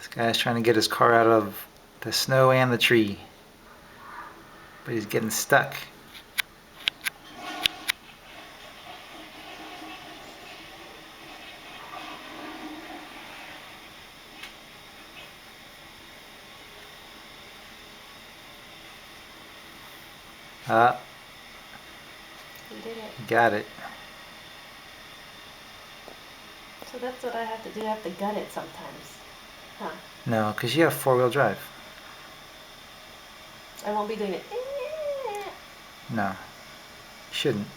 This guy's trying to get his car out of the snow and the tree, but he's getting stuck. Ah, You did it. got it. So that's what I have to do. I have to gut it sometimes. Huh. No, because you have four-wheel drive. I won't be doing it. No, shouldn't.